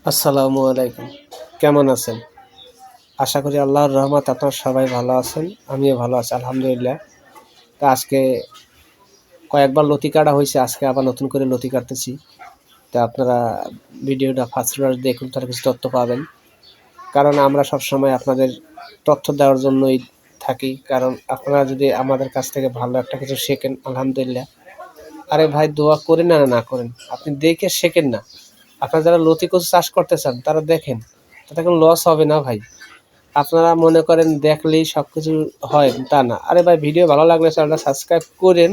আসসালামু আলাইকুম। কেমন আছেন? আশা করি আল্লাহর রহমত আপনারা সবাই ভালো আছেন। আমিও ভালো আছি আলহামদুলিল্লাহ। তো আজকে কয়েকবার লতি কাটা হইছে। আজকে আবার নতুন করে লতি কাটতেছি। তো আপনারা ভিডিওটা ফার্স্ট দেখুন, তাহলে কিছু তথ্য পাবেন। কারণ আমরা সবসময় আপনাদের তথ্য দেওয়ার জন্যই থাকি। কারণ আপনারা যদি আমাদের কাছ থেকে ভালো একটা কিছু শেখেন আলহামদুলিল্লাহ। আরে ভাই দোয়া করেন আর না করেন, আপনি দেখে শেখেন না। আপনারা যারা লতি কচু চাষ করতে চান তারা দেখেন, তাতে কোনো লস হবে না ভাই। আপনারা মনে করেন দেখলেই সব কিছু হয় তা না। আরে ভাই ভিডিও ভালো লাগলে চ্যানেলটা সাবস্ক্রাইব করেন,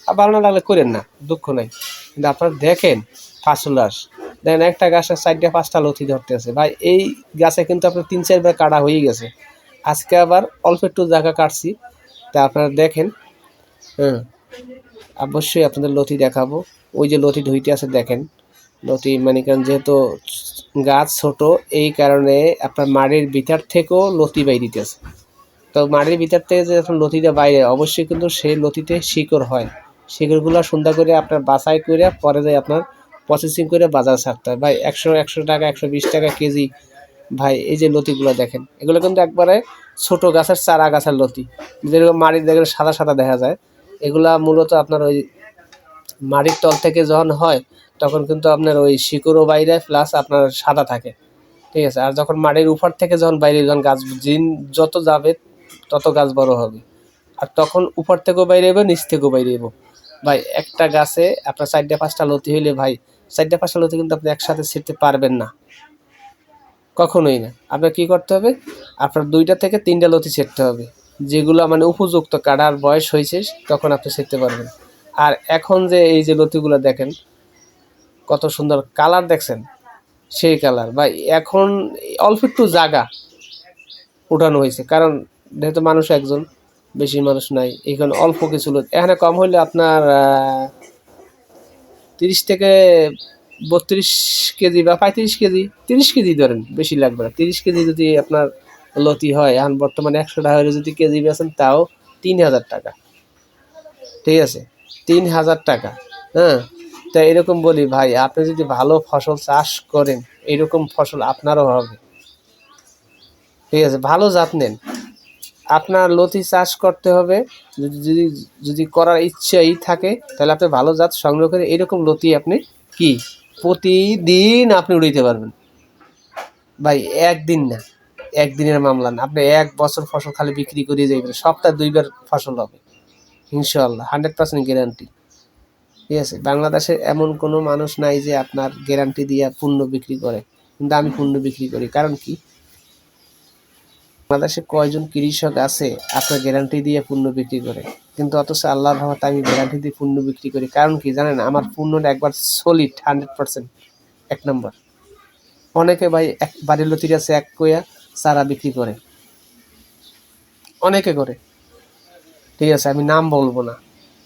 আর ভালো না লাগলে করেন না, দুঃখ নাই। কিন্তু আপনারা দেখেন ফার্স্ট দেখেন একটা গাছের 4টা 5টা লতি ধরতে আছে ভাই। এই গাছে কিন্তু আপনার 3-4 বার কাটা হয়ে গেছে। আজকে আবার অল্প একটু জায়গা কাটছি। তা আপনারা দেখেন। হ্যাঁ, অবশ্যই আপনাদের লতি দেখাবো। ওই যে লতি ধুইতে আছে দেখেন। লতি মানে কারণ যেহেতু গাছ ছোট, এই কারণে আপনার মাটির ভিতর থেকেও লতি বাইরিতেছে। তো মাটির ভিতর থেকে যে যখন লতিটা বাইরে, অবশ্যই কিন্তু সেই লতিতে শিকড় হয়। শিকড়গুলো সুন্দর করে আপনার বাছাই করে পরে যায় আপনার প্রসেসিং করে বাজার ছাড়তে হয় ভাই। 100 টাকা 120 টাকা কেজি ভাই। এই যে লতিগুলো দেখেন, এগুলো কিন্তু একবারে ছোট গাছের চারা গাছের লতি, যেরকম মাটির দেখলে সাদা সাদা দেখা যায়। এগুলা মূলত আপনার ওই মাটির তল থেকে যখন হয় তখন কিন্তু আপনার ওই শিকড়ও বাইরে প্লাস আপনার সাদা থাকে, ঠিক আছে। আর যখন মাটির উপর থেকে যখন বাইরে, যখন গাছ দিন যত যাবে তত গাছ বড় হবে। আর তখন উপর থেকেও বাইরে যাবে, নিচ থেকেও বাইরে যাবো ভাই। একটা গাছে আপনার 4টা 5টা লতি হইলে ভাই, 4টা 5টা লতি কিন্তু আপনি একসাথে ছিঁড়তে পারবেন না, কখনোই না। আপনার কী করতে হবে, আপনার 2টা থেকে 3টা লতি ছিঁড়তে হবে, যেগুলো মানে উপযুক্ত কাটার বয়স হয়েছে, তখন আপনি ছিঁড়তে পারবেন। আর এখন যে এই যে লতিগুলো দেখেন কত সুন্দর কালার, দেখছেন সেই কালার ভাই। এখন অল্প একটু জায়গা উঠানো হয়েছে, কারণ যেহেতু মানুষ একজন, বেশি মানুষ নাই, এখানে অল্প কিছু লোক। এখানে কম হইলে আপনার 30 থেকে 32 কেজি বা 35 কেজি, 30 কেজি ধরেন, বেশি লাগবে না। 30 কেজি যদি আপনার লতি হয়, এখন বর্তমানে 100 টাকা হলে যদি কেজি বেচেন তাও 3000 টাকা, ঠিক আছে, 3000 টাকা। হ্যাঁ, তা এরকম বলি ভাই, আপনি যদি ভালো ফসল চাষ করেন এরকম ফসল আপনারও হবে, ঠিক আছে। ভালো জাত নেন। আপনার লতি চাষ করতে হবে, যদি যদি যদি করার ইচ্ছাই থাকে তাহলে আপনি ভালো জাত সংগ্রহ করে এরকম লতি আপনি কি প্রতিদিন আপনি উড়াইতে পারবেন ভাই। একদিন না, একদিনের মামলা না, আপনি 1 বছর ফসল খালি বিক্রি করে যাবেন। সপ্তাহে 2বার ফসল হবে ইনশাআল্লাহ, 100% গ্যারান্টি, ঠিক আছে। বাংলাদেশে এমন কোনো মানুষ নাই যে আপনার গ্যারান্টি দিয়ে পণ্য বিক্রি করে, কিন্তু আমি পণ্য বিক্রি করি। কারণ কি, বাংলাদেশে কয়জন কৃষক আছে আপনার গ্যারান্টি দিয়ে পণ্য বিক্রি করে, কিন্তু অথচ আল্লাহর রহমতে আমি গ্যারান্টি দিয়ে পণ্য বিক্রি করি। কারণ কি জানেন, আমার পণ্যটা একবার সলিড 100%, 1 নম্বর। অনেকে ভাই এক বাড়ির লতির আছে এক কয়া চারা বিক্রি করে, অনেকে করে, ঠিক আছে, আমি নাম বলবো না।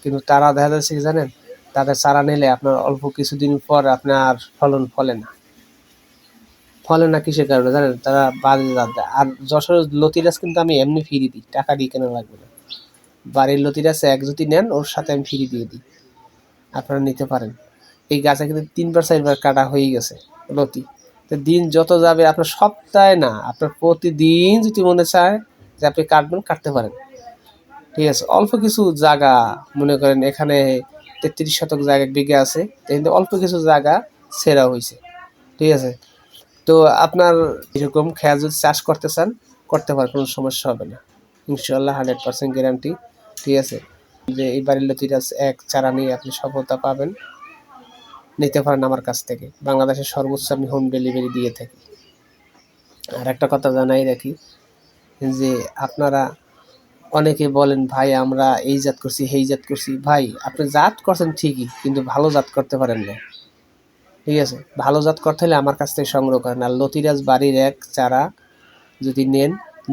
কিন্তু তারা দেখা যাচ্ছে কি জানেন, তাদের চারা নিলে আপনার অল্প কিছুদিন পর আপনার ফলন ফলে না। কিসের কারণে জানেন, তারা বাড়ির জাত দেয়। আর যশোরের লতিরাজ কিন্তু আমি এমনি ফ্রি দিই, টাকা দিয়ে কেনা লাগবে না। বাড়ির লতিরাজ এক যদি নেন, ওর সাথে আমি ফ্রি দিয়ে দিই, আপনারা নিতে পারেন। এই গাছে কিন্তু 3-4বার কাটা হয়ে গেছে লতি। তো দিন যত যাবে, আপনার সপ্তাহে না, আপনার প্রতিদিন যদি মনে চায় যে আপনি কাটবেন, কাটতে পারেন, ঠিক আছে। অল্প কিছু জায়গা, মনে করেন এখানে 33 শতক জায়গা, 1 বিঘা আছে, কিন্তু অল্প কিছু জায়গা ছেঁড়া হয়েছে, ঠিক আছে। তো আপনার এরকম খেয়া যদি চাষ করতে চান করতে পারেন, কোনো সমস্যা হবে না ইনশাআল্লাহ, 100% গ্যারান্টি, ঠিক আছে। যে এই বাড়ির লতিরাজ এক চারা নিয়ে আপনি সফলতা পাবেন, নিতে পারেন আমার কাছ থেকে। বাংলাদেশের সর্বোচ্চ আমি হোম ডেলিভারি দিয়ে থাকি। আর একটা কথা জানাই রাখি, যে আপনারা অনেকে বলেন ভাই আমরা এই জাত করছি সেই জাত করছি, ভাই আপনি জাত করছেন ঠিকই, কিন্তু ভালো জাত করতে পারেন না, ঠিক আছে। ভালো জাত করতে হলে আমার কাছ থেকে সংগ্রহ করেন। আর লতিরাজ বাড়ির এক চারা যদি নেন,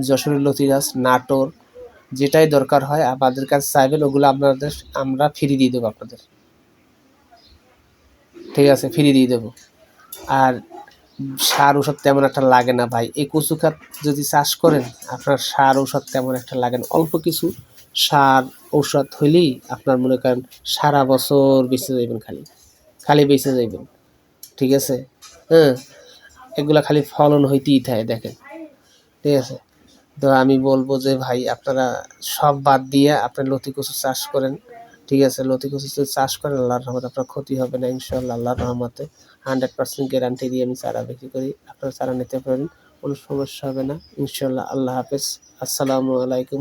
যশোরের লতিরাজ, নাটোর, যেটাই দরকার হয় আমাদের কাছে চাইবেন, ওগুলো আপনাদের আমরা ফ্রি দিয়ে দেবো আপনাদের, ঠিক আছে, ফ্রি দিয়ে দেবো। আর সার ওষুধ তেমন একটা লাগে না ভাই। এই কচু খাত যদি চাষ করেন, আপনার সার ঔষধ তেমন একটা লাগে না। অল্প কিছু সার ঔষধ হইলেই আপনার মনে করেন সারা বছর বেঁচে যাইবেন, খালি খালি বেঁচে যাইবেন, ঠিক আছে। হ্যাঁ, এগুলা খালি ফলন হইতেই থাকে দেখেন, ঠিক আছে। তো আমি বলবো যে ভাই আপনারা সব বাদ দিয়ে আপনি লতি কচু চাষ করেন, ঠিক আছে। লতি কচু যদি চাষ করেন আল্লাহর রহমতে আপনার ক্ষতি হবে না ইনশাআল্লাহ, আল্লাহর রহমতে 100% গ্যারান্টি দিয়ে আমি চারা বিক্রি করি। আপনারা চারা নিতে পারেন, কোনো সমস্যা হবে না ইনশাআল্লাহ। আল্লাহ হাফেজ, আসসালামু আলাইকুম।